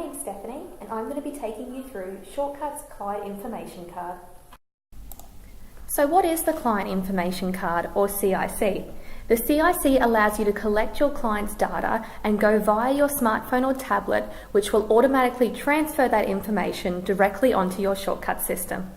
name's Stephanie and I'm going to be taking you through Shortcut's Client Information Card. So what is the Client Information Card, or CIC? The CIC allows you to collect your client's data and go via your smartphone or tablet, which will automatically transfer that information directly onto your Shortcut system.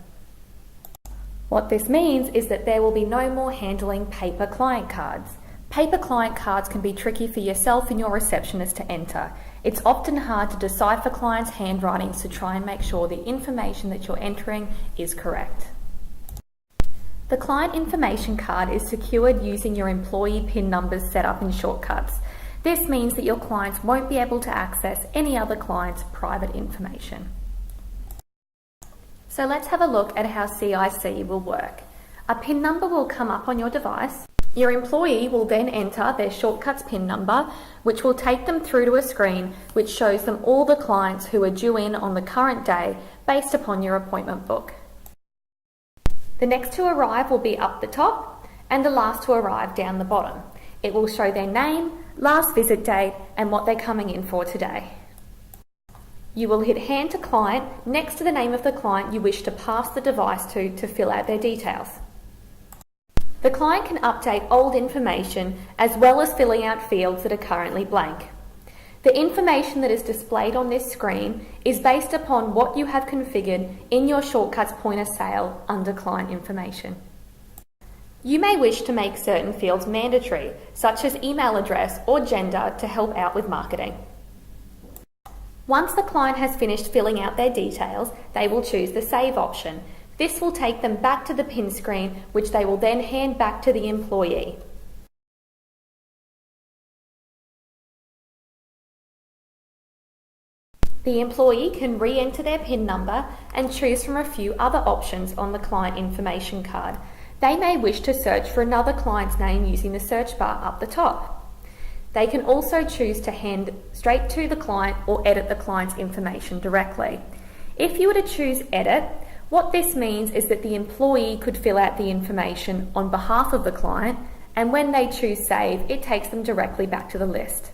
What this means is that there will be no more handling paper client cards. Paper client cards can be tricky for yourself and your receptionist to enter. It's often hard to decipher clients' handwritings to try and make sure the information that you're entering is correct. The client information card is secured using your employee PIN numbers set up in Shortcuts. This means that your clients won't be able to access any other client's private information. So let's have a look at how CIC will work. A PIN number will come up on your device. Your employee will then enter their Shortcuts PIN number, which will take them through to a screen which shows them all the clients who are due in on the current day based upon your appointment book. The next to arrive will be up the top and the last to arrive down the bottom. It will show their name, last visit date and what they're coming in for today. You will hit Hand to Client next to the name of the client you wish to pass the device to fill out their details. The client can update old information as well as filling out fields that are currently blank. The information that is displayed on this screen is based upon what you have configured in your Shortcuts point of sale under Client Information. You may wish to make certain fields mandatory, such as email address or gender, to help out with marketing. Once the client has finished filling out their details, they will choose the Save option. This will take them back to the PIN screen, which they will then hand back to the employee. The employee can re-enter their PIN number and choose from a few other options on the client information card. They may wish to search for another client's name using the search bar up the top. They can also choose to hand straight to the client or edit the client's information directly. If you were to choose Edit, what this means is that the employee could fill out the information on behalf of the client, and when they choose Save, it takes them directly back to the list.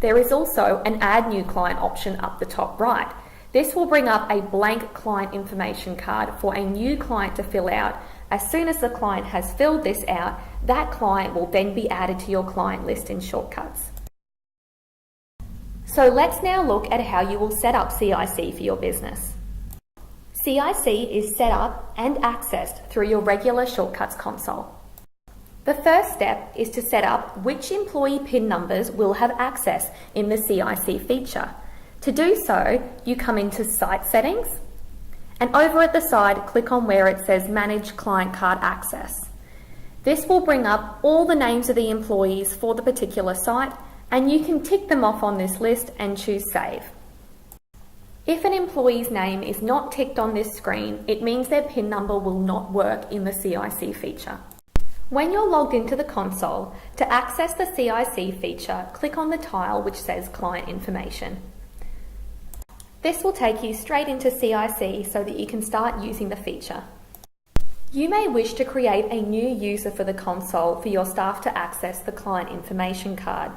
There is also an Add New Client option up the top right. This will bring up a blank client information card for a new client to fill out. As soon as the client has filled this out, that client will then be added to your client list in Shortcuts. So let's now look at how you will set up CIC for your business. CIC is set up and accessed through your regular Shortcuts console. The first step is to set up which employee PIN numbers will have access in the CIC feature. To do so, you come into Site Settings, and over at the side, click on where it says Manage Client Card Access. This will bring up all the names of the employees for the particular site, and you can tick them off on this list and choose Save. If an employee's name is not ticked on this screen, it means their PIN number will not work in the CIC feature. When you're logged into the console, to access the CIC feature, click on the tile which says Client Information. This will take you straight into CIC so that you can start using the feature. You may wish to create a new user for the console for your staff to access the Client Information card.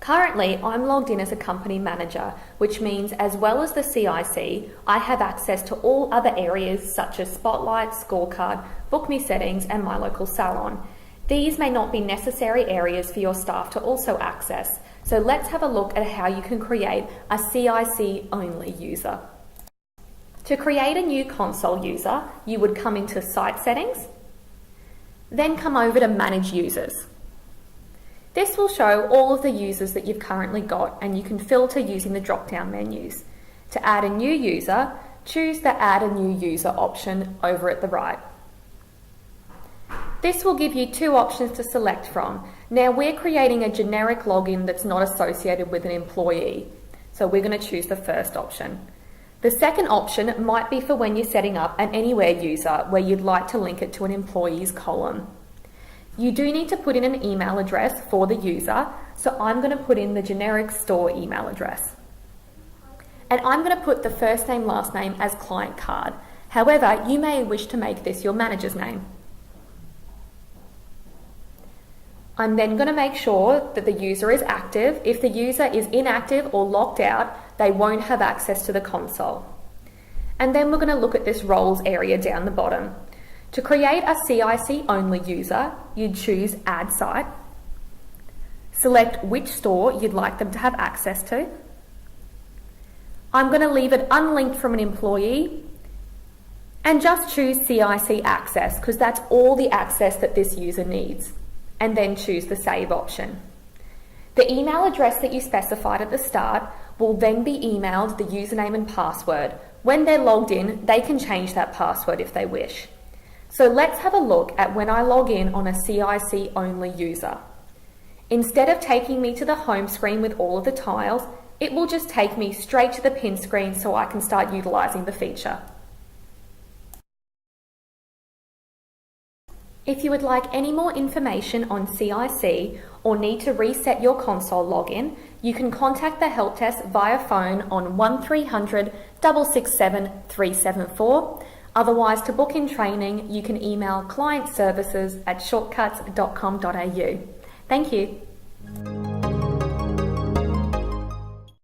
Currently, I'm logged in as a company manager, which means as well as the CIC, I have access to all other areas such as Spotlight, Scorecard, Book Me Settings and My Local Salon. These may not be necessary areas for your staff to also access, so let's have a look at how you can create a CIC only user. To create a new console user, you would come into Site Settings, then come over to Manage Users. This will show all of the users that you've currently got, and you can filter using the drop-down menus. To add a new user, choose the Add a New User option over at the right. This will give you two options to select from. Now we're creating a generic login that's not associated with an employee, so we're going to choose the first option. The second option might be for when you're setting up an Anywhere user where you'd like to link it to an employee's column. You do need to put in an email address for the user, so I'm going to put in the generic store email address. And I'm going to put the first name, last name as client card. However, you may wish to make this your manager's name. I'm then going to make sure that the user is active. If the user is inactive or locked out, they won't have access to the console. And then we're going to look at this roles area down the bottom. To create a CIC only user, you'd choose Add Site, select which store you'd like them to have access to. I'm going to leave it unlinked from an employee and just choose CIC access because that's all the access that this user needs, and then choose the save option. The email address that you specified at the start will then be emailed the username and password. When they're logged in, they can change that password if they wish. So let's have a look at when I log in on a CIC only user. Instead of taking me to the home screen with all of the tiles, it will just take me straight to the pin screen so I can start utilising the feature. If you would like any more information on CIC or need to reset your console login, you can contact the help desk via phone on 1300 667 374. Otherwise, to book in training, you can email clientservices@shortcuts.com.au. Thank you.